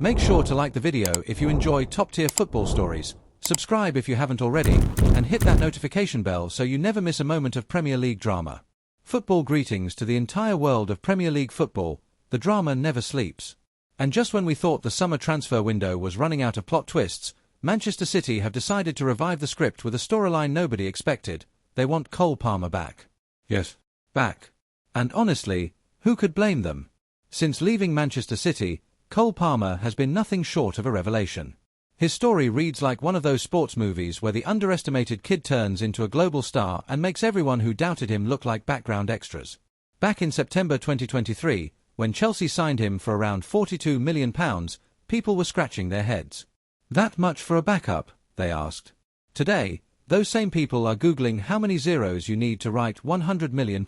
Make sure to like the video if you enjoy top-tier football stories, subscribe if you haven't already, and hit that notification bell so you never miss a moment of Premier League drama. Football greetings to the entire world of Premier League football. The drama never sleeps. And just when we thought the summer transfer window was running out of plot twists, Manchester City have decided to revive the script with a storyline nobody expected. They want Cole Palmer back. Yes, back. And honestly, who could blame them? Since leaving Manchester City, Cole Palmer has been nothing short of a revelation. His story reads like one of those sports movies where the underestimated kid turns into a global star and makes everyone who doubted him look like background extras. Back in September 2023, when Chelsea signed him for around £42 million, people were scratching their heads. That much for a backup, they asked. Today, those same people are Googling how many zeros you need to write £100 million.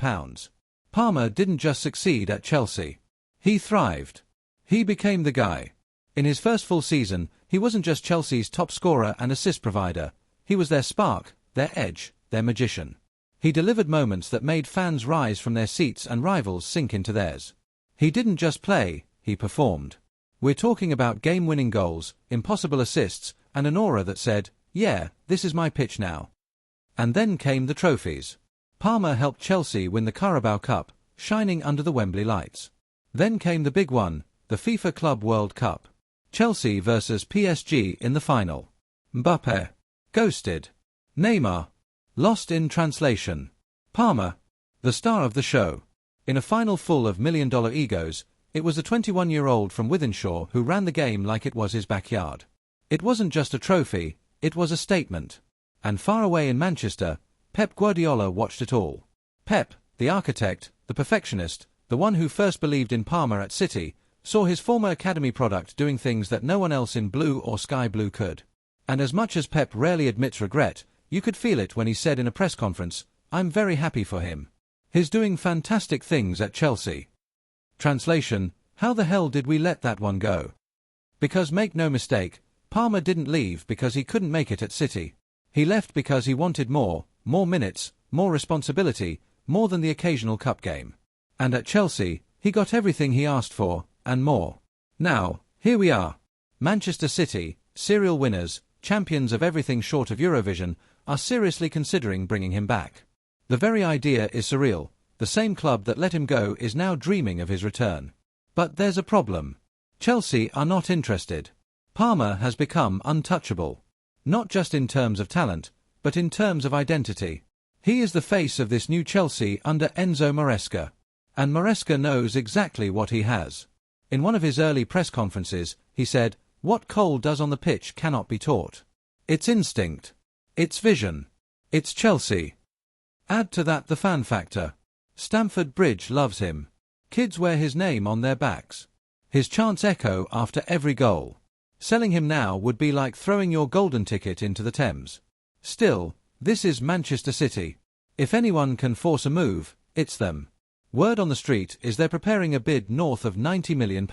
Palmer didn't just succeed at Chelsea. He thrived. He became the guy. In his first full season, he wasn't just Chelsea's top scorer and assist provider. He was their spark, their edge, their magician. He delivered moments that made fans rise from their seats and rivals sink into theirs. He didn't just play, he performed. We're talking about game-winning goals, impossible assists, and an aura that said, "Yeah, this is my pitch now." And then came the trophies. Palmer helped Chelsea win the Carabao Cup, shining under the Wembley lights. Then came the big one, the FIFA Club World Cup. Chelsea versus PSG in the final. Mbappé. Ghosted. Neymar. Lost in translation. Palmer. The star of the show. In a final full of million-dollar egos, it was the 21-year-old from Wythenshawe who ran the game like it was his backyard. It wasn't just a trophy, it was a statement. And far away in Manchester, Pep Guardiola watched it all. Pep, the architect, the perfectionist, the one who first believed in Palmer at City, saw his former academy product doing things that no one else in blue or sky blue could. And as much as Pep rarely admits regret, you could feel it when he said in a press conference, "I'm very happy for him. He's doing fantastic things at Chelsea." Translation: how the hell did we let that one go? Because make no mistake, Palmer didn't leave because he couldn't make it at City. He left because he wanted more minutes, more responsibility, more than the occasional cup game. And at Chelsea, he got everything he asked for, and more. Now, here we are. Manchester City, serial winners, champions of everything short of Eurovision, are seriously considering bringing him back. The very idea is surreal. The same club that let him go is now dreaming of his return. But there's a problem. Chelsea are not interested. Palmer has become untouchable. Not just in terms of talent, but in terms of identity. He is the face of this new Chelsea under Enzo Maresca. And Maresca knows exactly what he has. In one of his early press conferences, he said, "What Cole does on the pitch cannot be taught. It's instinct. It's vision. It's Chelsea." Add to that the fan factor. Stamford Bridge loves him. Kids wear his name on their backs. His chants echo after every goal. Selling him now would be like throwing your golden ticket into the Thames. Still, this is Manchester City. If anyone can force a move, it's them. Word on the street is they're preparing a bid north of £90 million.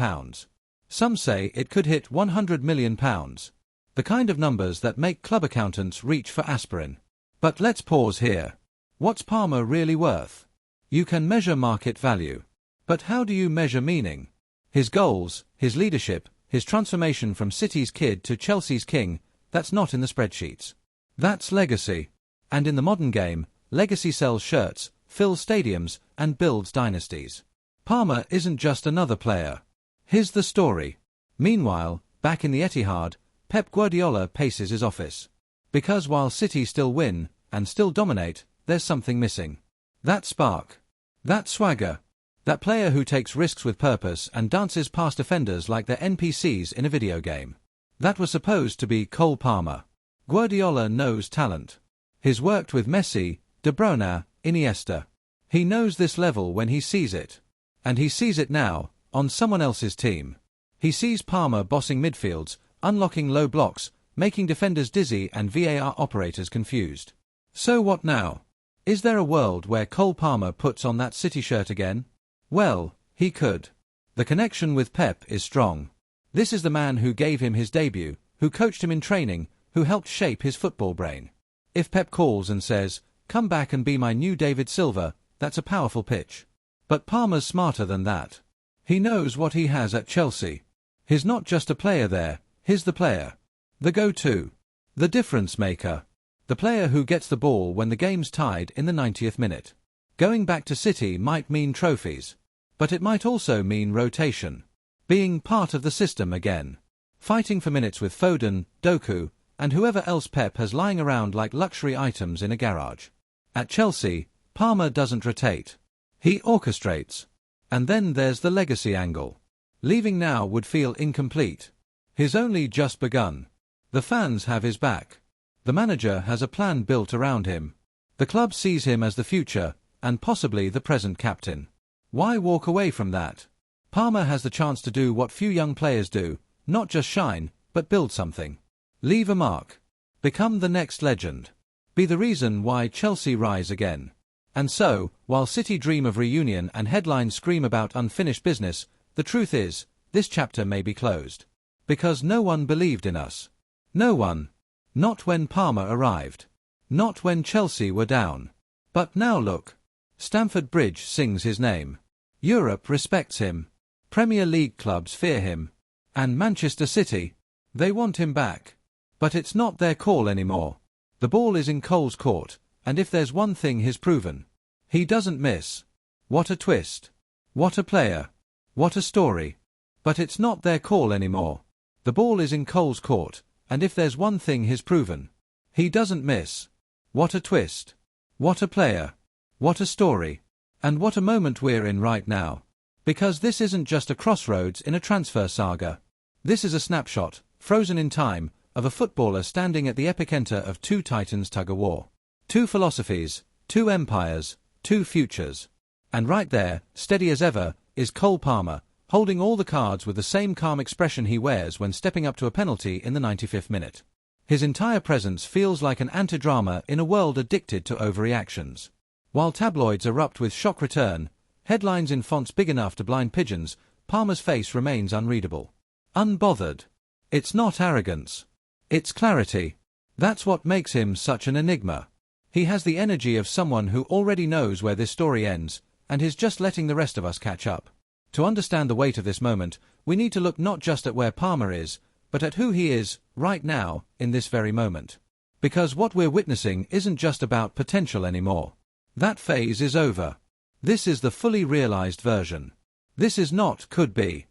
Some say it could hit £100 million. The kind of numbers that make club accountants reach for aspirin. But let's pause here. What's Palmer really worth? You can measure market value. But how do you measure meaning? His goals, his leadership, his transformation from City's kid to Chelsea's king, that's not in the spreadsheets. That's legacy. And in the modern game, legacy sells shirts, fills stadiums, and builds dynasties. Palmer isn't just another player. Here's the story. Meanwhile, back in the Etihad, Pep Guardiola paces his office. Because while City still win, and still dominate, there's something missing. That spark. That swagger. That player who takes risks with purpose and dances past defenders like they're NPCs in a video game. That was supposed to be Cole Palmer. Guardiola knows talent. He's worked with Messi, De Bruyne, Iniesta. He knows this level when he sees it. And he sees it now, on someone else's team. He sees Palmer bossing midfields, unlocking low blocks, making defenders dizzy and VAR operators confused. So what now? Is there a world where Cole Palmer puts on that City shirt again? Well, he could. The connection with Pep is strong. This is the man who gave him his debut, who coached him in training, who helped shape his football brain. If Pep calls and says, "Come back and be my new David Silva," that's a powerful pitch. But Palmer's smarter than that. He knows what he has at Chelsea. He's not just a player there, he's the player. The go-to. The difference maker. The player who gets the ball when the game's tied in the 90th minute. Going back to City might mean trophies. But it might also mean rotation. Being part of the system again. Fighting for minutes with Foden, Doku, and whoever else Pep has lying around like luxury items in a garage. At Chelsea, Palmer doesn't rotate. He orchestrates. And then there's the legacy angle. Leaving now would feel incomplete. He's only just begun. The fans have his back. The manager has a plan built around him. The club sees him as the future, and possibly the present captain. Why walk away from that? Palmer has the chance to do what few young players do, not just shine, but build something. Leave a mark. Become the next legend. Be the reason why Chelsea rise again. And so, while City dream of reunion and headlines scream about unfinished business, the truth is, this chapter may be closed. Because no one believed in us. No one. Not when Palmer arrived. Not when Chelsea were down. But now look. Stamford Bridge sings his name. Europe respects him. Premier League clubs fear him. And Manchester City, they want him back. But it's not their call anymore. The ball is in Cole's court, and if there's one thing he's proven, he doesn't miss. What a twist. What a player. What a story. But it's not their call anymore. The ball is in Cole's court, and if there's one thing he's proven, he doesn't miss. What a twist. What a player. What a story. And what a moment we're in right now. Because this isn't just a crossroads in a transfer saga. This is a snapshot, frozen in time, of a footballer standing at the epicenter of two titans tug-of-war. Two philosophies, two empires, two futures. And right there, steady as ever, is Cole Palmer, holding all the cards with the same calm expression he wears when stepping up to a penalty in the 95th minute. His entire presence feels like an anti-drama in a world addicted to overreactions. While tabloids erupt with shock return, headlines in fonts big enough to blind pigeons, Palmer's face remains unreadable. Unbothered. It's not arrogance. It's clarity. That's what makes him such an enigma. He has the energy of someone who already knows where this story ends, and is just letting the rest of us catch up. To understand the weight of this moment, we need to look not just at where Palmer is, but at who he is, right now, in this very moment. Because what we're witnessing isn't just about potential anymore. That phase is over. This is the fully realized version. This is not could be.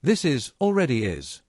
This is already is.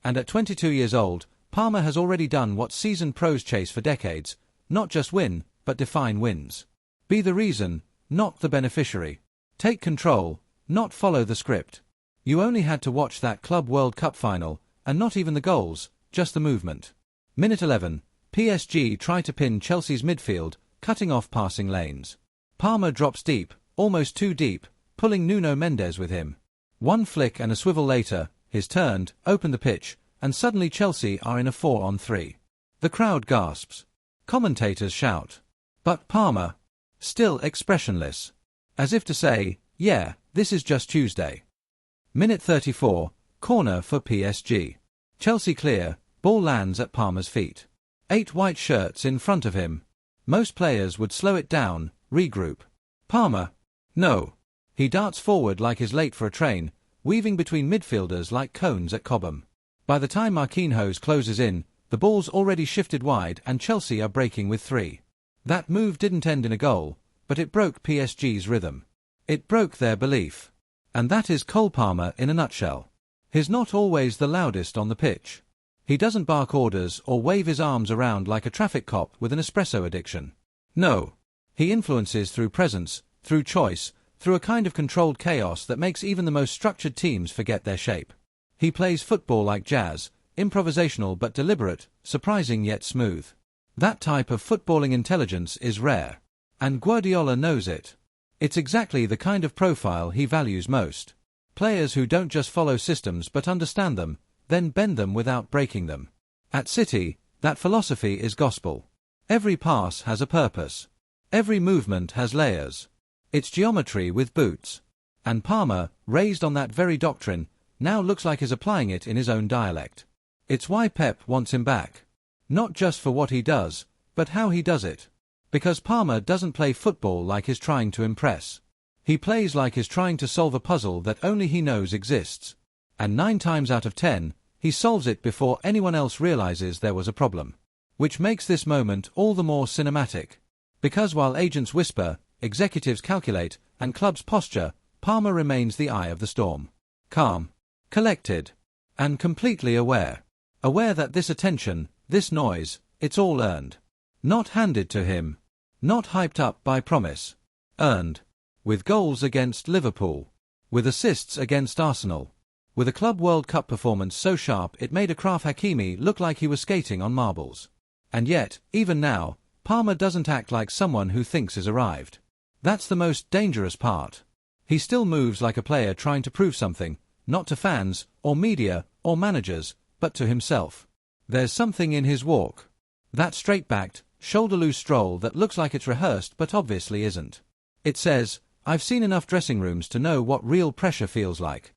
And at 22 years old, Palmer has already done what seasoned pros chase for decades, not just win, but define wins. Be the reason, not the beneficiary. Take control, not follow the script. You only had to watch that Club World Cup final, and not even the goals, just the movement. Minute 11, PSG try to pin Chelsea's midfield, cutting off passing lanes. Palmer drops deep, almost too deep, pulling Nuno Mendes with him. One flick and a swivel later, he's turned, opened the pitch, and suddenly Chelsea are in a 4-on-3. The crowd gasps. Commentators shout. But Palmer, still expressionless. As if to say, yeah, this is just Tuesday. Minute 34, corner for PSG. Chelsea clear, ball lands at Palmer's feet. 8 white shirts in front of him. Most players would slow it down, regroup. Palmer, no. He darts forward like he's late for a train, weaving between midfielders like cones at Cobham. By the time Marquinhos closes in, the ball's already shifted wide and Chelsea are breaking with 3. That move didn't end in a goal, but it broke PSG's rhythm. It broke their belief. And that is Cole Palmer in a nutshell. He's not always the loudest on the pitch. He doesn't bark orders or wave his arms around like a traffic cop with an espresso addiction. No. He influences through presence, through choice, through a kind of controlled chaos that makes even the most structured teams forget their shape. He plays football like jazz, improvisational but deliberate, surprising yet smooth. That type of footballing intelligence is rare. And Guardiola knows it. It's exactly the kind of profile he values most. Players who don't just follow systems but understand them, then bend them without breaking them. At City, that philosophy is gospel. Every pass has a purpose. Every movement has layers. It's geometry with boots. And Palmer, raised on that very doctrine, now looks like he's applying it in his own dialect. It's why Pep wants him back. Not just for what he does, but how he does it. Because Palmer doesn't play football like he's trying to impress. He plays like he's trying to solve a puzzle that only he knows exists. And 9 times out of 10, he solves it before anyone else realizes there was a problem. Which makes this moment all the more cinematic. Because while agents whisper, executives calculate, and clubs posture, Palmer remains the eye of the storm. Calm, collected, and completely aware. Aware that this attention, this noise, it's all earned. Not handed to him. Not hyped up by promise. Earned. With goals against Liverpool. With assists against Arsenal. With a Club World Cup performance so sharp it made Achraf Hakimi look like he was skating on marbles. And yet, even now, Palmer doesn't act like someone who thinks has arrived. That's the most dangerous part. He still moves like a player trying to prove something, not to fans, or media, or managers, but to himself. There's something in his walk. That straight-backed, shoulder-loose stroll that looks like it's rehearsed but obviously isn't. It says, I've seen enough dressing rooms to know what real pressure feels like.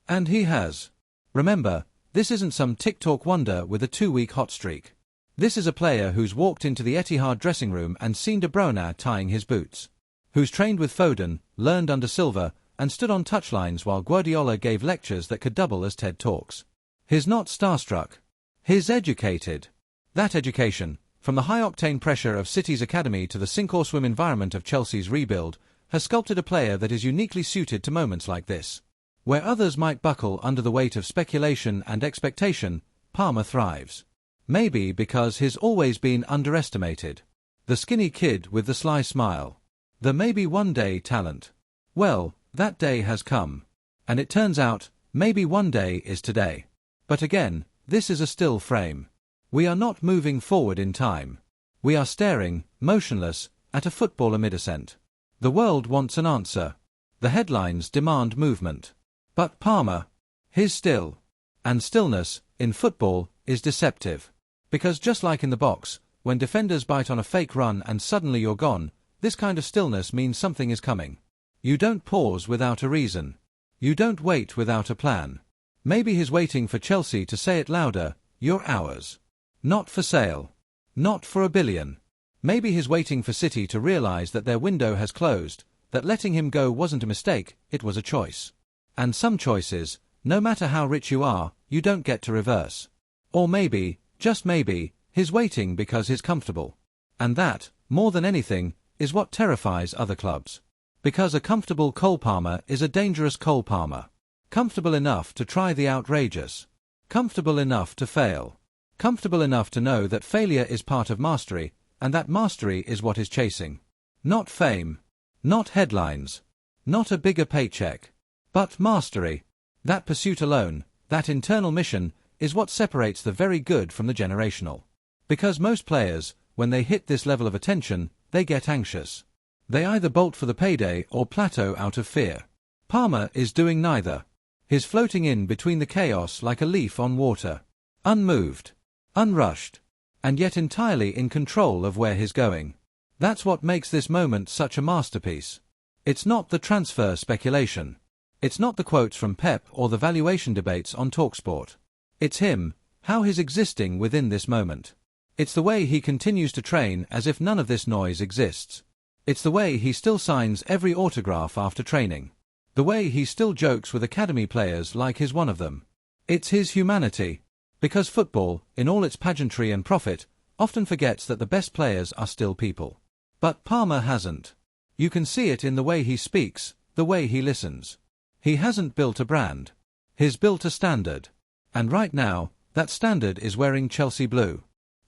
And he has. Remember, this isn't some TikTok wonder with a 2-week hot streak. This is a player who's walked into the Etihad dressing room and seen De Bruyne tying his boots. Who's trained with Foden, learned under Silva, and stood on touchlines while Guardiola gave lectures that could double as TED Talks. He's not starstruck. He's educated. That education, from the high-octane pressure of City's academy to the sink-or-swim environment of Chelsea's rebuild, has sculpted a player that is uniquely suited to moments like this. Where others might buckle under the weight of speculation and expectation, Palmer thrives. Maybe because he's always been underestimated. The skinny kid with the sly smile. The maybe one day talent. Well, that day has come. And it turns out, maybe one day is today. But again, this is a still frame. We are not moving forward in time. We are staring, motionless, at a footballer mid-ascent. The world wants an answer. The headlines demand movement. But Palmer, his still. And stillness, in football, is deceptive. Because just like in the box, when defenders bite on a fake run and suddenly you're gone, this kind of stillness means something is coming. You don't pause without a reason. You don't wait without a plan. Maybe he's waiting for Chelsea to say it louder, you're ours. Not for sale. Not for $1 billion. Maybe he's waiting for City to realize that their window has closed, that letting him go wasn't a mistake, it was a choice. And some choices, no matter how rich you are, you don't get to reverse. Or maybe, just maybe, he's waiting because he's comfortable. And that, more than anything, is what terrifies other clubs. Because a comfortable Cole Palmer is a dangerous Cole Palmer. Comfortable enough to try the outrageous. Comfortable enough to fail. Comfortable enough to know that failure is part of mastery, and that mastery is what is chasing. Not fame. Not headlines. Not a bigger paycheck. But mastery. That pursuit alone, that internal mission, is what separates the very good from the generational. Because most players, when they hit this level of attention, they get anxious. They either bolt for the payday or plateau out of fear. Palmer is doing neither. He's floating in between the chaos like a leaf on water. Unmoved. Unrushed. And yet entirely in control of where he's going. That's what makes this moment such a masterpiece. It's not the transfer speculation. It's not the quotes from Pep or the valuation debates on TalkSport. It's him, how he's existing within this moment. It's the way he continues to train as if none of this noise exists. It's the way he still signs every autograph after training. The way he still jokes with academy players like he's one of them. It's his humanity. Because football, in all its pageantry and profit, often forgets that the best players are still people. But Palmer hasn't. You can see it in the way he speaks, the way he listens. He hasn't built a brand. He's built a standard. And right now, that standard is wearing Chelsea blue.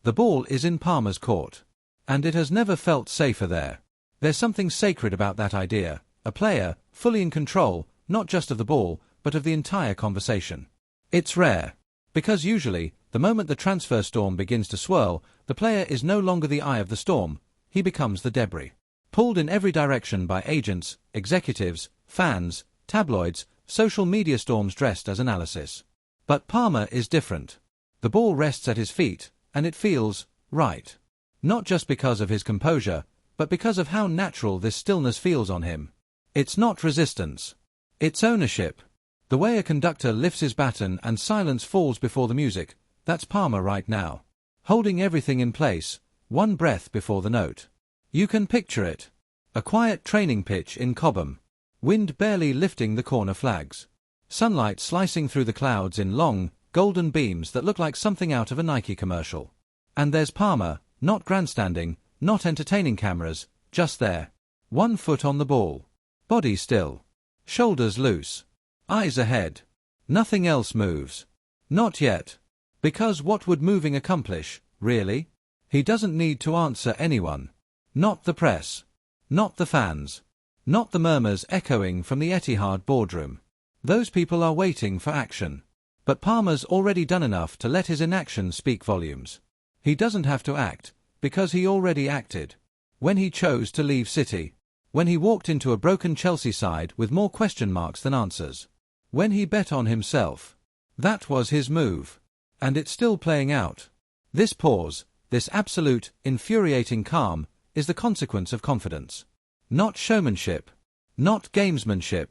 The ball is in Palmer's court. And it has never felt safer there. There's something sacred about that idea, a player, fully in control, not just of the ball, but of the entire conversation. It's rare. Because usually, the moment the transfer storm begins to swirl, the player is no longer the eye of the storm, he becomes the debris. Pulled in every direction by agents, executives, fans, tabloids, social media storms dressed as analysis. But Palmer is different. The ball rests at his feet, and it feels right. Not just because of his composure, but because of how natural this stillness feels on him. It's not resistance. It's ownership. The way a conductor lifts his baton and silence falls before the music, that's Palmer right now. Holding everything in place, one breath before the note. You can picture it. A quiet training pitch in Cobham. Wind barely lifting the corner flags. Sunlight slicing through the clouds in long, golden beams that look like something out of a Nike commercial. And there's Palmer, not grandstanding, not entertaining cameras, just there. 1 foot on the ball. Body still. Shoulders loose. Eyes ahead. Nothing else moves. Not yet. Because what would moving accomplish, really? He doesn't need to answer anyone. Not the press. Not the fans. Not the murmurs echoing from the Etihad boardroom. Those people are waiting for action. But Palmer's already done enough to let his inaction speak volumes. He doesn't have to act, because he already acted. When he chose to leave City. When he walked into a broken Chelsea side with more question marks than answers. When he bet on himself. That was his move. And it's still playing out. This pause, this absolute, infuriating calm, is the consequence of confidence. Not showmanship. Not gamesmanship.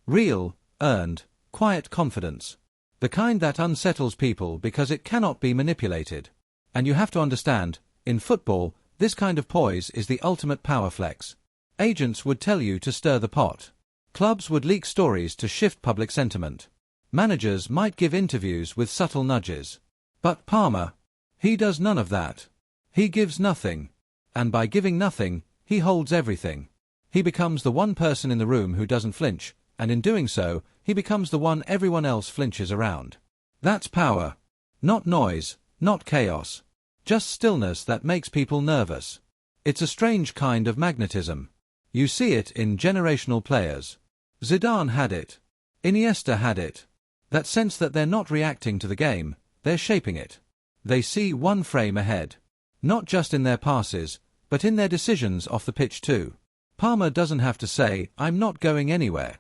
Real, earned, quiet confidence. The kind that unsettles people because it cannot be manipulated. And you have to understand, in football, this kind of poise is the ultimate power flex. Agents would tell you to stir the pot. Clubs would leak stories to shift public sentiment. Managers might give interviews with subtle nudges. But Palmer, he does none of that. He gives nothing. And by giving nothing, he holds everything. He becomes the one person in the room who doesn't flinch, and in doing so, he becomes the one everyone else flinches around. That's power. Not noise, not chaos. Just stillness that makes people nervous. It's a strange kind of magnetism. You see it in generational players. Zidane had it. Iniesta had it. That sense that they're not reacting to the game, they're shaping it. They see one frame ahead. Not just in their passes, but in their decisions off the pitch too. Palmer doesn't have to say, "I'm not going anywhere."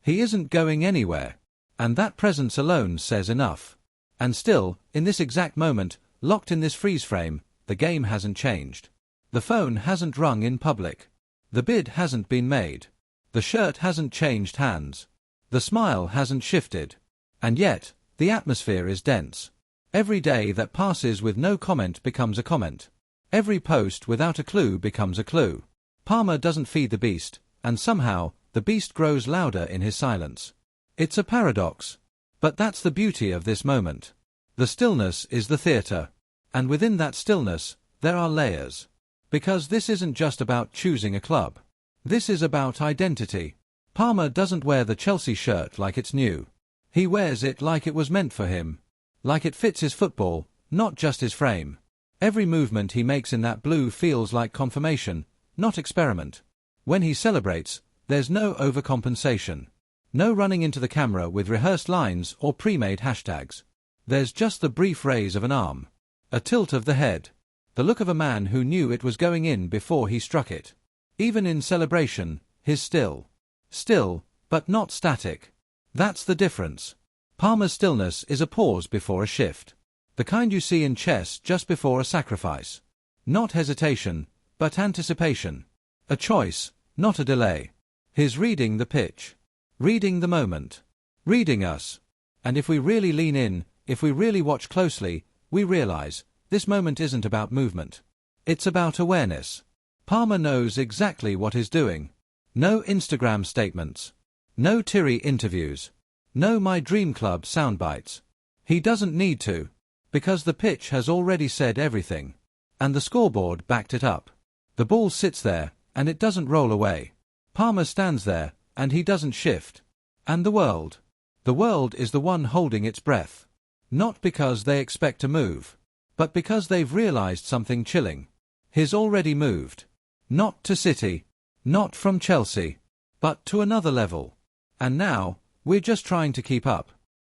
He isn't going anywhere. And that presence alone says enough. And still, in this exact moment, locked in this freeze frame, the game hasn't changed. The phone hasn't rung in public. The bid hasn't been made. The shirt hasn't changed hands. The smile hasn't shifted. And yet, the atmosphere is dense. Every day that passes with no comment becomes a comment. Every post without a clue becomes a clue. Palmer doesn't feed the beast, and somehow, the beast grows louder in his silence. It's a paradox. But that's the beauty of this moment. The stillness is the theater. And within that stillness, there are layers. Because this isn't just about choosing a club. This is about identity. Palmer doesn't wear the Chelsea shirt like it's new. He wears it like it was meant for him. Like it fits his football, not just his frame. Every movement he makes in that blue feels like confirmation, not experiment. When he celebrates, there's no overcompensation. No running into the camera with rehearsed lines or pre-made hashtags. There's just the brief raise of an arm. A tilt of the head. The look of a man who knew it was going in before he struck it. Even in celebration, he's still. Still, but not static. That's the difference. Palmer's stillness is a pause before a shift. The kind you see in chess just before a sacrifice. Not hesitation, but anticipation. A choice, not a delay. He's reading the pitch. Reading the moment. Reading us. And if we really lean in, if we really watch closely, we realize, this moment isn't about movement. It's about awareness. Palmer knows exactly what he's doing. No Instagram statements. No teary interviews. No My Dream Club soundbites. He doesn't need to. Because the pitch has already said everything. And the scoreboard backed it up. The ball sits there, and it doesn't roll away. Palmer stands there, and he doesn't shift. And the world? The world is the one holding its breath. Not because they expect to move. But because they've realized something chilling. He's already moved. Not to City. Not from Chelsea. But to another level. And now, we're just trying to keep up.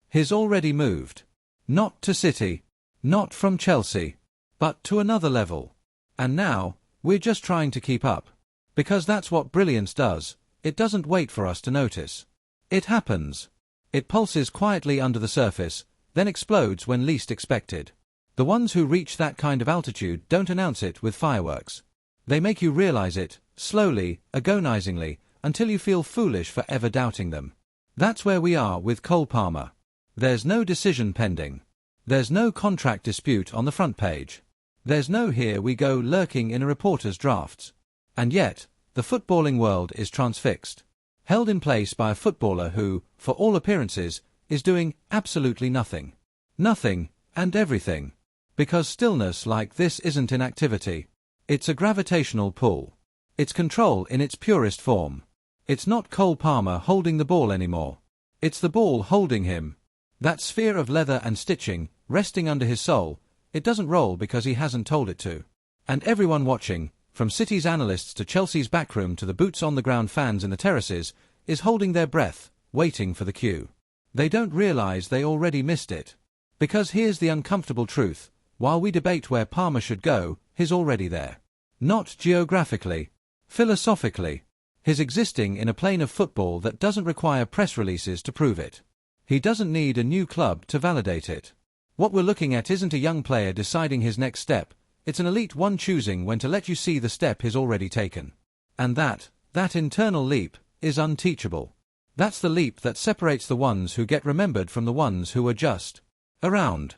He's already moved. Not to City. Not from Chelsea. But to another level. And now, we're just trying to keep up. Because that's what brilliance does. It doesn't wait for us to notice. It happens. It pulses quietly under the surface, then explodes when least expected. The ones who reach that kind of altitude don't announce it with fireworks. They make you realize it, slowly, agonizingly, until you feel foolish for ever doubting them. That's where we are with Cole Palmer. There's no decision pending. There's no contract dispute on the front page. There's no here we go lurking in a reporter's drafts. And yet, the footballing world is transfixed. held in place by a footballer who, for all appearances, is doing absolutely nothing. Nothing, and everything. Because stillness like this isn't inactivity. It's a gravitational pull. It's control in its purest form. It's not Cole Palmer holding the ball anymore. It's the ball holding him. That sphere of leather and stitching, resting under his soul, it doesn't roll because he hasn't told it to. And everyone watching, from City's analysts to Chelsea's backroom to the boots-on-the-ground fans in the terraces, is holding their breath, waiting for the cue. They don't realize they already missed it. Because here's the uncomfortable truth, while we debate where Palmer should go, he's already there. Not geographically. Philosophically. He's existing in a plane of football that doesn't require press releases to prove it. He doesn't need a new club to validate it. What we're looking at isn't a young player deciding his next step, it's an elite one choosing when to let you see the step he's already taken. And that internal leap, is unteachable. That's the leap that separates the ones who get remembered from the ones who are just around.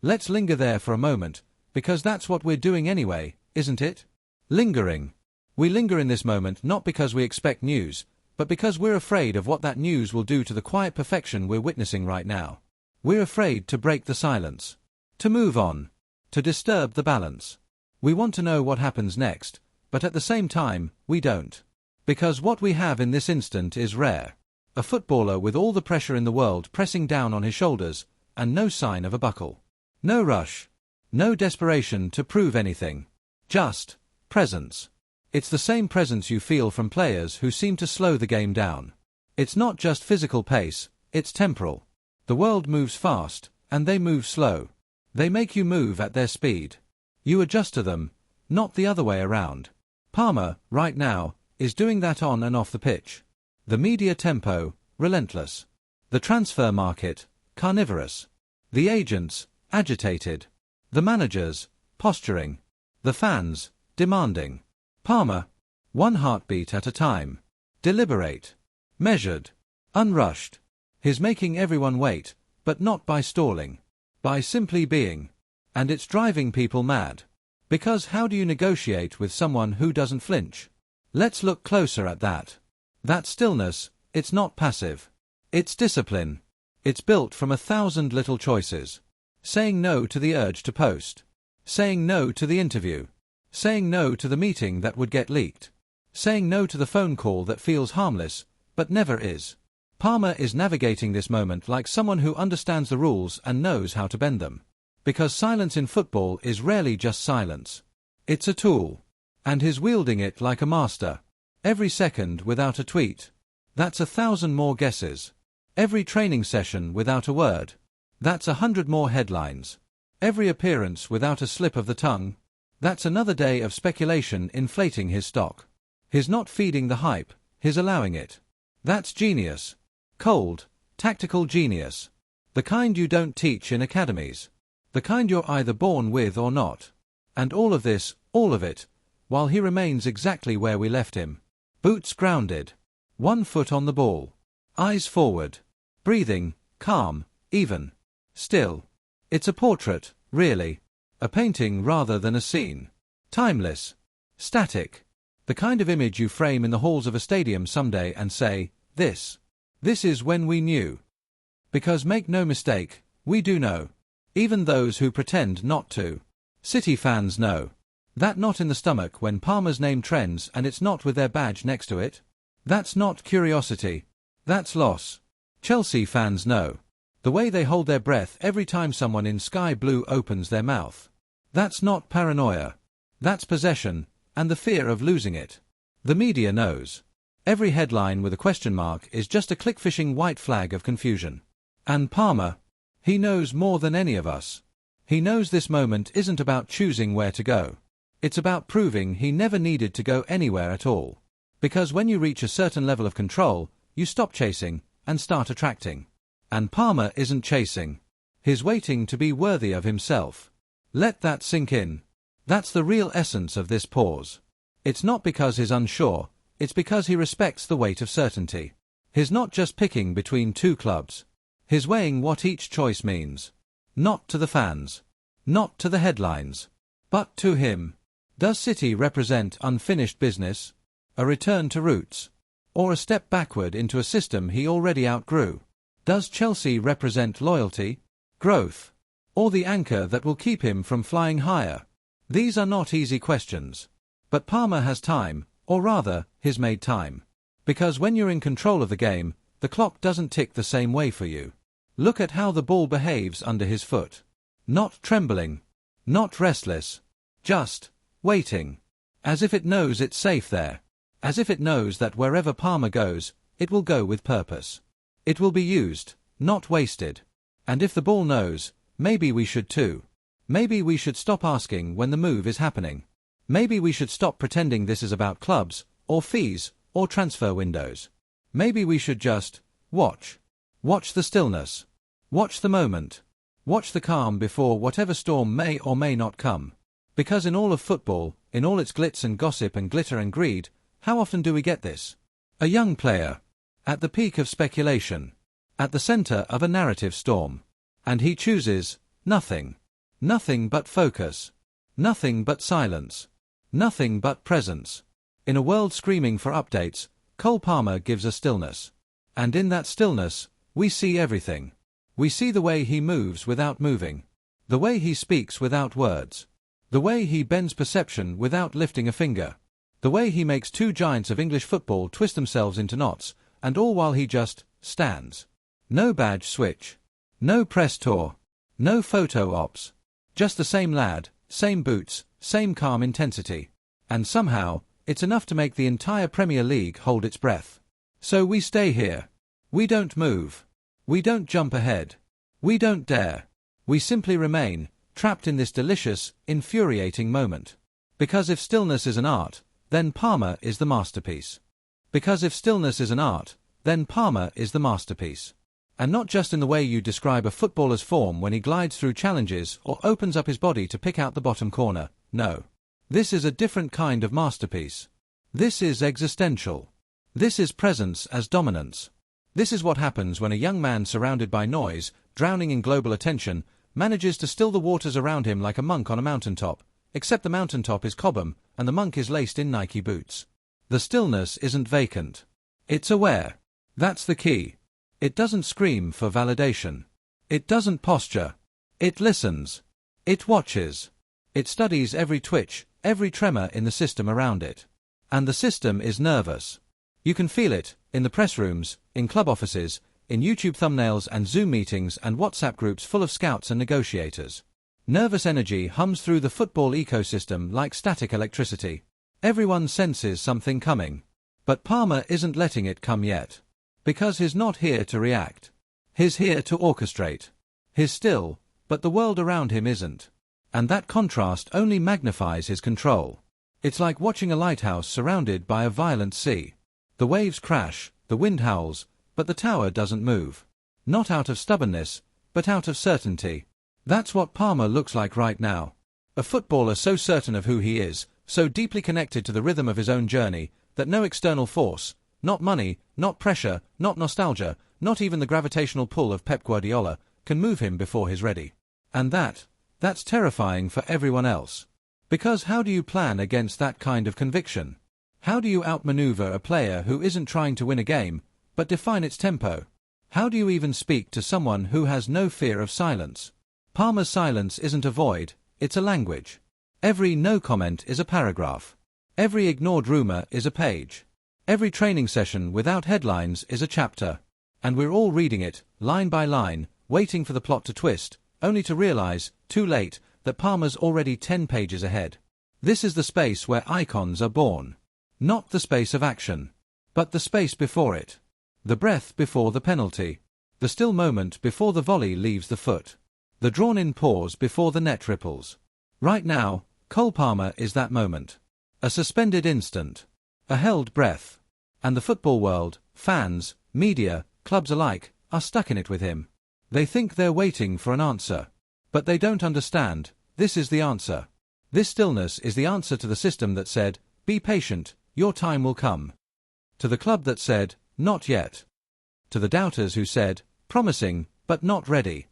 Let's linger there for a moment, because that's what we're doing anyway, isn't it? Lingering. We linger in this moment not because we expect news, but because we're afraid of what that news will do to the quiet perfection we're witnessing right now. We're afraid to break the silence. To move on. To disturb the balance. We want to know what happens next, but at the same time, we don't. Because what we have in this instant is rare. A footballer with all the pressure in the world pressing down on his shoulders, and no sign of a buckle. No rush. No desperation to prove anything. Just presence. It's the same presence you feel from players who seem to slow the game down. It's not just physical pace, it's temporal. The world moves fast, and they move slow. They make you move at their speed. You adjust to them, not the other way around. Palmer, right now, is doing that on and off the pitch. The media tempo, relentless. The transfer market, carnivorous. The agents, agitated. The managers, posturing. The fans, demanding. Palmer, one heartbeat at a time. Deliberate. Measured. Unrushed. He's making everyone wait, but not by stalling. By simply being. And it's driving people mad. Because how do you negotiate with someone who doesn't flinch? Let's look closer at that. That stillness, it's not passive. It's discipline. It's built from 1,000 little choices. Saying no to the urge to post. Saying no to the interview. Saying no to the meeting that would get leaked. Saying no to the phone call that feels harmless, but never is. Palmer is navigating this moment like someone who understands the rules and knows how to bend them. Because silence in football is rarely just silence. It's a tool. And he's wielding it like a master. Every second without a tweet. That's 1,000 more guesses. Every training session without a word. That's 100 more headlines. Every appearance without a slip of the tongue. That's another day of speculation inflating his stock. He's not feeding the hype, he's allowing it. That's genius. Cold, tactical genius. The kind you don't teach in academies. The kind you're either born with or not. And all of this, all of it, while he remains exactly where we left him. Boots grounded. One foot on the ball. Eyes forward. Breathing, calm, even. Still. It's a portrait, really. A painting rather than a scene. Timeless. Static. The kind of image you frame in the halls of a stadium someday and say, this is when we knew. Because make no mistake, we do know. Even those who pretend not to. City fans know. That knot in the stomach when Palmer's name trends and it's not with their badge next to it. That's not curiosity. That's loss. Chelsea fans know. The way they hold their breath every time someone in sky blue opens their mouth. That's not paranoia. That's possession, and the fear of losing it. The media knows. Every headline with a question mark is just a click-fishing white flag of confusion. And Palmer, he knows more than any of us. He knows this moment isn't about choosing where to go. It's about proving he never needed to go anywhere at all. Because when you reach a certain level of control, you stop chasing and start attracting. And Palmer isn't chasing. He's waiting to be worthy of himself. Let that sink in. That's the real essence of this pause. It's not because he's unsure, it's because he respects the weight of certainty. He's not just picking between two clubs. He's weighing what each choice means. Not to the fans. Not to the headlines. But to him. Does City represent unfinished business? A return to roots? or a step backward into a system he already outgrew? Does Chelsea represent loyalty, growth, or the anchor that will keep him from flying higher? These are not easy questions. But Palmer has time, or rather, he's made time. Because when you're in control of the game, the clock doesn't tick the same way for you. Look at how the ball behaves under his foot. Not trembling, not restless, just waiting. As if it knows it's safe there. As if it knows that wherever Palmer goes, it will go with purpose. It will be used, not wasted. And if the ball knows, maybe we should too. Maybe we should stop asking when the move is happening. Maybe we should stop pretending this is about clubs, or fees, or transfer windows. Maybe we should just watch. Watch the stillness. Watch the moment. Watch the calm before whatever storm may or may not come. Because in all of football, in all its glitz and gossip and glitter and greed, how often do we get this? A young player, at the peak of speculation, at the center of a narrative storm. And he chooses nothing. Nothing but focus. Nothing but silence. Nothing but presence. In a world screaming for updates, Cole Palmer gives a stillness. And in that stillness, we see everything. We see the way he moves without moving. The way he speaks without words. The way he bends perception without lifting a finger. The way he makes two giants of English football twist themselves into knots, and all while he just stands. No badge switch. No press tour. No photo ops. Just the same lad, same boots, same calm intensity. And somehow, it's enough to make the entire Premier League hold its breath. So we stay here. We don't move. We don't jump ahead. We don't dare. We simply remain, trapped in this delicious, infuriating moment. Because if stillness is an art, then Palmer is the masterpiece. Because if stillness is an art, then Palmer is the masterpiece. And not just in the way you describe a footballer's form when he glides through challenges or opens up his body to pick out the bottom corner, no. This is a different kind of masterpiece. This is existential. This is presence as dominance. This is what happens when a young man surrounded by noise, drowning in global attention, manages to still the waters around him like a monk on a mountaintop, except the mountaintop is Cobham and the monk is laced in Nike boots. The stillness isn't vacant. It's aware. That's the key. It doesn't scream for validation. It doesn't posture. It listens. It watches. It studies every twitch, every tremor in the system around it. And the system is nervous. You can feel it, in the press rooms, in club offices, in YouTube thumbnails and Zoom meetings and WhatsApp groups full of scouts and negotiators. Nervous energy hums through the football ecosystem like static electricity. Everyone senses something coming. But Palmer isn't letting it come yet. Because he's not here to react. He's here to orchestrate. He's still, but the world around him isn't. And that contrast only magnifies his control. It's like watching a lighthouse surrounded by a violent sea. The waves crash, the wind howls, but the tower doesn't move. Not out of stubbornness, but out of certainty. That's what Palmer looks like right now. A footballer so certain of who he is, so deeply connected to the rhythm of his own journey, that no external force, not money, not pressure, not nostalgia, not even the gravitational pull of Pep Guardiola, can move him before he's ready. And that's terrifying for everyone else. Because how do you plan against that kind of conviction? How do you outmaneuver a player who isn't trying to win a game, but define its tempo? How do you even speak to someone who has no fear of silence? Palmer's silence isn't a void, it's a language. Every no comment is a paragraph. Every ignored rumor is a page. Every training session without headlines is a chapter. And we're all reading it, line by line, waiting for the plot to twist, only to realize, too late, that Palmer's already 10 pages ahead. This is the space where icons are born. Not the space of action, but the space before it. The breath before the penalty. The still moment before the volley leaves the foot. The drawn-in pause before the net ripples. Right now, Cole Palmer is that moment. A suspended instant. A held breath. And the football world, fans, media, clubs alike, are stuck in it with him. They think they're waiting for an answer. But they don't understand, this is the answer. This stillness is the answer to the system that said, be patient, your time will come. To the club that said, not yet. To the doubters who said, promising, but not ready.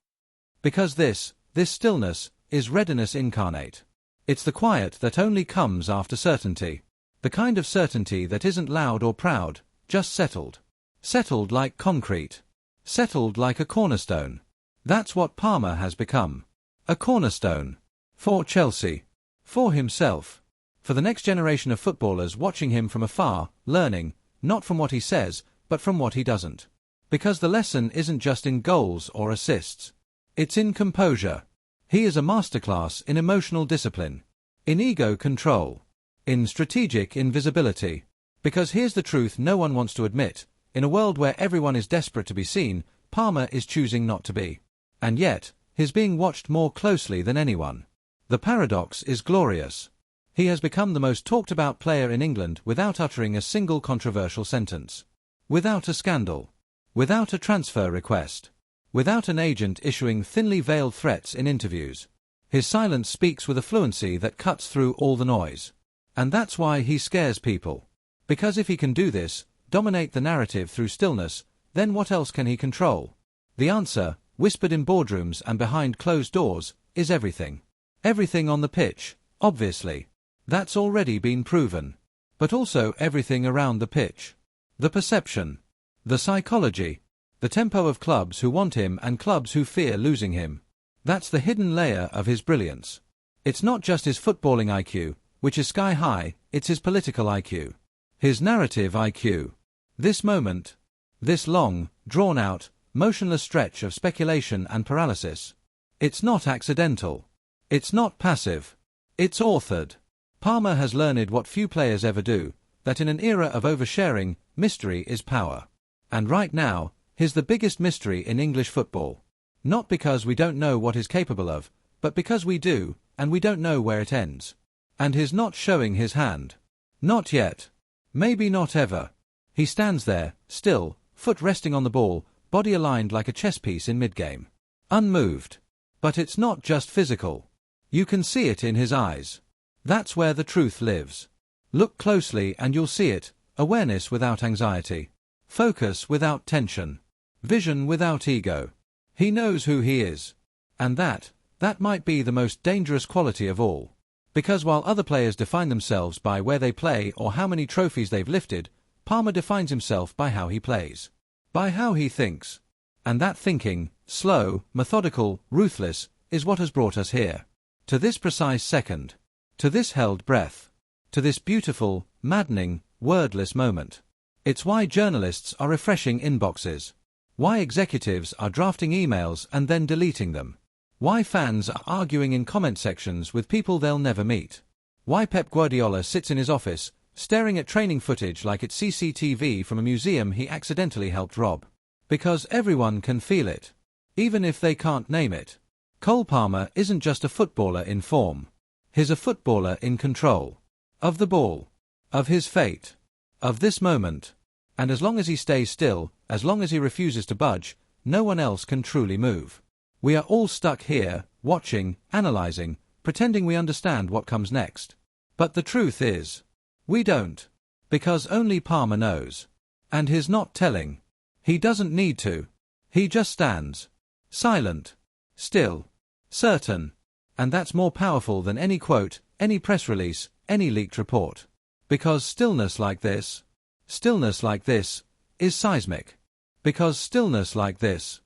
Because this stillness, is readiness incarnate. It's the quiet that only comes after certainty. The kind of certainty that isn't loud or proud, just settled. Settled like concrete. Settled like a cornerstone. That's what Palmer has become. A cornerstone. For Chelsea. For himself. For the next generation of footballers watching him from afar, learning, not from what he says, but from what he doesn't. Because the lesson isn't just in goals or assists. It's in composure. He is a masterclass in emotional discipline. In ego control. In strategic invisibility. Because here's the truth no one wants to admit. In a world where everyone is desperate to be seen, Palmer is choosing not to be. And yet, he's being watched more closely than anyone. The paradox is glorious. He has become the most talked about player in England without uttering a single controversial sentence. Without a scandal. Without a transfer request. Without an agent issuing thinly veiled threats in interviews. His silence speaks with a fluency that cuts through all the noise. And that's why he scares people. Because if he can do this, dominate the narrative through stillness, then what else can he control? The answer, whispered in boardrooms and behind closed doors, is everything. Everything on the pitch, obviously. That's already been proven. But also everything around the pitch. The perception. The psychology. The tempo of clubs who want him and clubs who fear losing him. That's the hidden layer of his brilliance. It's not just his footballing IQ, which is sky high, it's his political IQ. His narrative IQ. This moment. This long, drawn-out, motionless stretch of speculation and paralysis. It's not accidental. It's not passive. It's authored. Palmer has learned what few players ever do, that in an era of oversharing, mystery is power. And right now, he's the biggest mystery in English football. Not because we don't know what he's capable of, but because we do, and we don't know where it ends. And he's not showing his hand. Not yet. Maybe not ever. He stands there, still, foot resting on the ball, body aligned like a chess piece in mid-game. Unmoved. But it's not just physical. You can see it in his eyes. That's where the truth lives. Look closely and you'll see it. Awareness without anxiety. Focus without tension. Vision without ego. He knows who he is. And that might be the most dangerous quality of all. Because while other players define themselves by where they play or how many trophies they've lifted, Palmer defines himself by how he plays. By how he thinks. And that thinking, slow, methodical, ruthless, is what has brought us here. To this precise second. To this held breath. To this beautiful, maddening, wordless moment. It's why journalists are refreshing inboxes. Why executives are drafting emails and then deleting them. Why fans are arguing in comment sections with people they'll never meet. Why Pep Guardiola sits in his office, staring at training footage like it's CCTV from a museum he accidentally helped rob. Because everyone can feel it. Even if they can't name it. Cole Palmer isn't just a footballer in form. He's a footballer in control. Of the ball. Of his fate. Of this moment. And as long as he stays still, as long as he refuses to budge, no one else can truly move. We are all stuck here, watching, analyzing, pretending we understand what comes next. But the truth is, we don't. Because only Palmer knows. And he's not telling. He doesn't need to. He just stands. Silent. Still. Certain. And that's more powerful than any quote, any press release, any leaked report. Because stillness like this, is seismic. Because stillness like this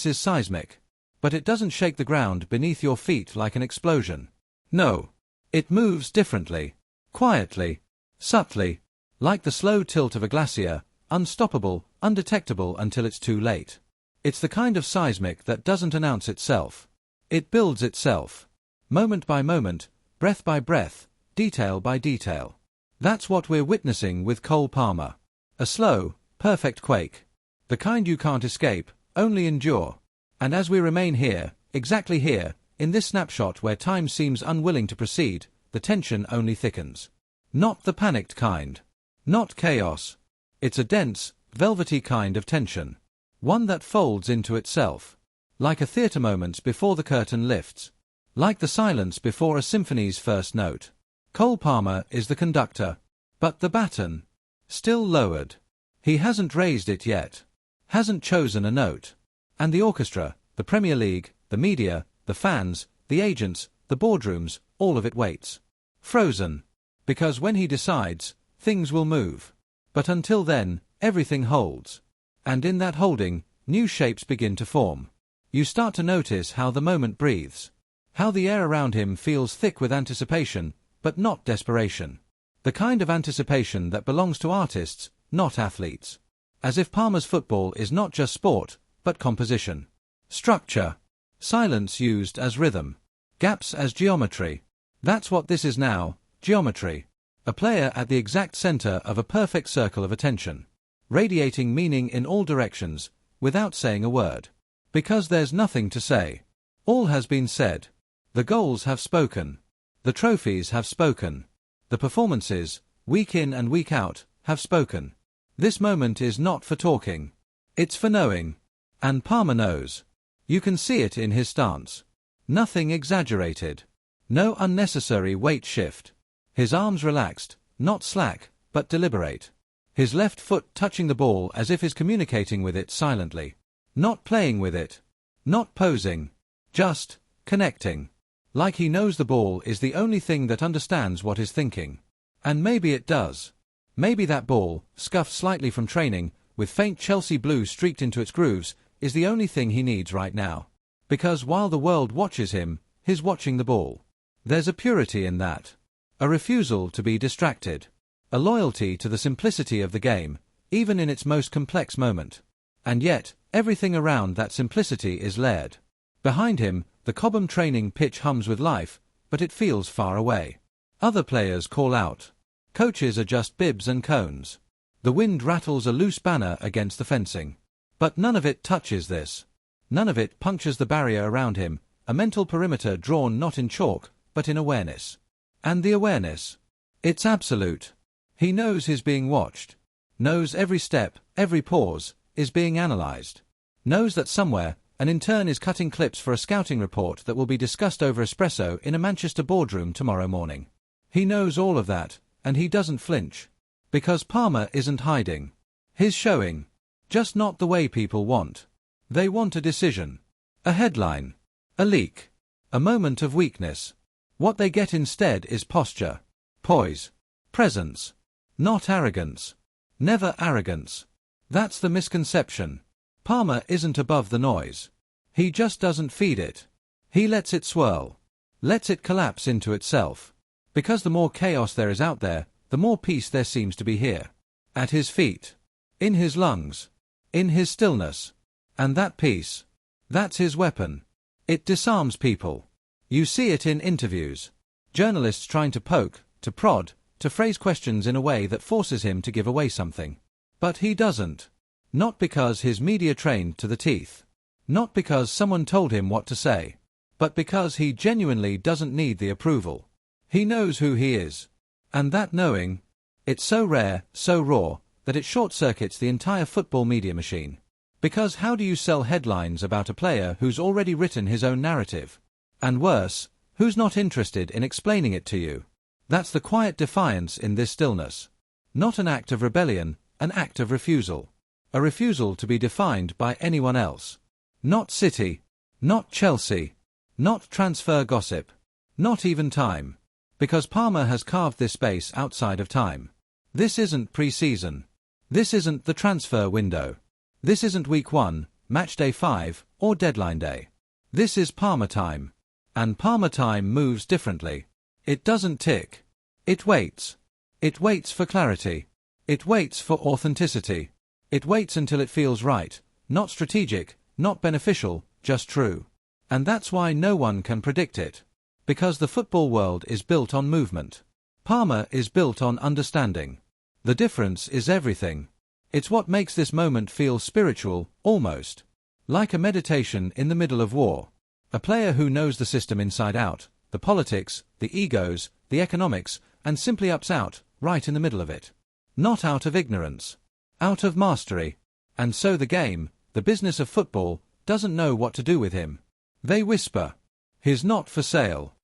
is seismic. But it doesn't shake the ground beneath your feet like an explosion. No. It moves differently. Quietly. Subtly. Like the slow tilt of a glacier, unstoppable, undetectable until it's too late. It's the kind of seismic that doesn't announce itself. It builds itself. Moment by moment, breath by breath, detail by detail. That's what we're witnessing with Cole Palmer. A slow, perfect quake. The kind you can't escape, only endure. And as we remain here, exactly here, in this snapshot where time seems unwilling to proceed, the tension only thickens. Not the panicked kind. Not chaos. It's a dense, velvety kind of tension. One that folds into itself. Like a theatre moment before the curtain lifts. Like the silence before a symphony's first note. Cole Palmer is the conductor. But the baton? Still lowered. He hasn't raised it yet. Hasn't chosen a note. And the orchestra, the Premier League, the media, the fans, the agents, the boardrooms, all of it waits. Frozen. Because when he decides, things will move. But until then, everything holds. And in that holding, new shapes begin to form. You start to notice how the moment breathes. How the air around him feels thick with anticipation, but not desperation. The kind of anticipation that belongs to artists, not athletes. As if Palmer's football is not just sport, but composition. Structure. Silence used as rhythm. Gaps as geometry. That's what this is now, geometry. A player at the exact center of a perfect circle of attention. Radiating meaning in all directions, without saying a word. Because there's nothing to say. All has been said. The goals have spoken. The trophies have spoken. The performances, week in and week out, have spoken. This moment is not for talking. It's for knowing. And Palmer knows. You can see it in his stance. Nothing exaggerated. No unnecessary weight shift. His arms relaxed, not slack, but deliberate. His left foot touching the ball as if he's communicating with it silently. Not playing with it. Not posing. Just connecting. Like he knows the ball is the only thing that understands what he's thinking. And maybe it does. Maybe that ball, scuffed slightly from training, with faint Chelsea blue streaked into its grooves, is the only thing he needs right now. Because while the world watches him, he's watching the ball. There's a purity in that. A refusal to be distracted. A loyalty to the simplicity of the game, even in its most complex moment. And yet, everything around that simplicity is layered. Behind him, the Cobham training pitch hums with life, but it feels far away. Other players call out. Coaches adjust bibs and cones. The wind rattles a loose banner against the fencing. But none of it touches this. None of it punctures the barrier around him, a mental perimeter drawn not in chalk, but in awareness. And the awareness. It's absolute. He knows he's being watched. Knows every step, every pause, is being analyzed. Knows that somewhere, an intern is cutting clips for a scouting report that will be discussed over espresso in a Manchester boardroom tomorrow morning. He knows all of that, and he doesn't flinch. Because Palmer isn't hiding. He's showing. Just not the way people want. They want a decision. A headline. A leak. A moment of weakness. What they get instead is posture. Poise. Presence. Not arrogance. Never arrogance. That's the misconception. Palmer isn't above the noise. He just doesn't feed it. He lets it swirl. Lets it collapse into itself. Because the more chaos there is out there, the more peace there seems to be here. At his feet. In his lungs. In his stillness. And that peace. That's his weapon. It disarms people. You see it in interviews. Journalists trying to poke, to prod, to phrase questions in a way that forces him to give away something. But he doesn't. Not because he's media trained to the teeth. Not because someone told him what to say. But because he genuinely doesn't need the approval. He knows who he is. And that knowing, it's so rare, so raw, that it short-circuits the entire football media machine. Because how do you sell headlines about a player who's already written his own narrative? And worse, who's not interested in explaining it to you? That's the quiet defiance in this stillness. Not an act of rebellion, an act of refusal. A refusal to be defined by anyone else. Not City. Not Chelsea. Not transfer gossip. Not even time. Because Palmer has carved this space outside of time. This isn't pre-season. This isn't the transfer window. This isn't week 1, match day 5, or deadline day. This is Palmer time. And Palmer time moves differently. It doesn't tick. It waits. It waits for clarity. It waits for authenticity. It waits until it feels right, not strategic, not beneficial, just true. And that's why no one can predict it. Because the football world is built on movement. Palmer is built on understanding. The difference is everything. It's what makes this moment feel spiritual, almost. Like a meditation in the middle of war. A player who knows the system inside out, the politics, the egos, the economics, and simply ups out, right in the middle of it. Not out of ignorance. Out of mastery. And so the game, the business of football, doesn't know what to do with him. They whisper. He's not for sale.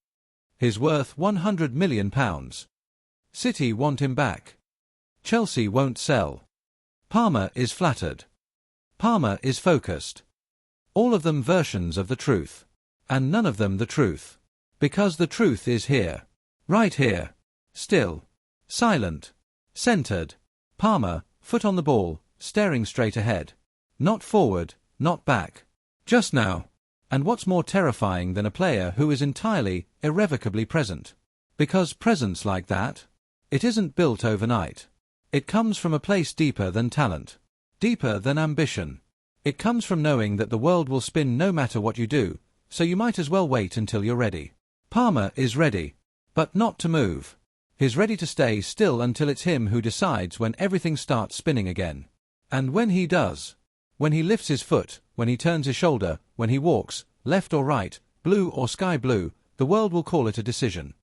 He's worth £100 million. City want him back. Chelsea won't sell. Palmer is flattered. Palmer is focused. All of them versions of the truth. And none of them the truth. Because the truth is here. Right here. Still. Silent. Centered. Palmer, foot on the ball, staring straight ahead. Not forward, not back. Just now. And what's more terrifying than a player who is entirely, irrevocably present? Because presence like that, it isn't built overnight. It comes from a place deeper than talent. Deeper than ambition. It comes from knowing that the world will spin no matter what you do, so you might as well wait until you're ready. Palmer is ready. But not to move. He's ready to stay still until it's him who decides when everything starts spinning again. And when he does, when he lifts his foot, when he turns his shoulder, when he walks, left or right, blue or sky blue, the world will call it a decision.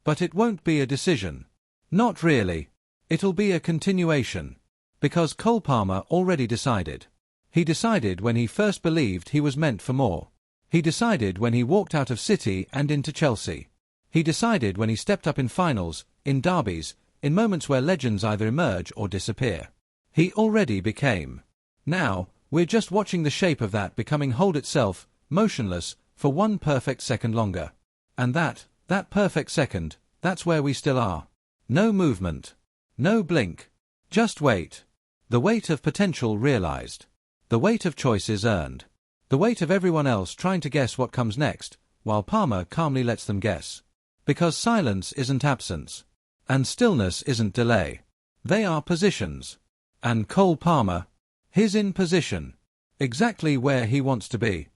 But it won't be a decision. Not really. It'll be a continuation. Because Cole Palmer already decided. He decided when he first believed he was meant for more. He decided when he walked out of City and into Chelsea. He decided when he stepped up in finals, in derbies, in moments where legends either emerge or disappear. He already became. Now, we're just watching the shape of that becoming hold itself, motionless, for one perfect second longer. And that perfect second, that's where we still are. No movement. No blink. Just wait. The weight of potential realized. The weight of choices earned. The weight of everyone else trying to guess what comes next, while Palmer calmly lets them guess. Because silence isn't absence. And stillness isn't delay. They are positions. And Cole Palmer, he's in position. Exactly where he wants to be.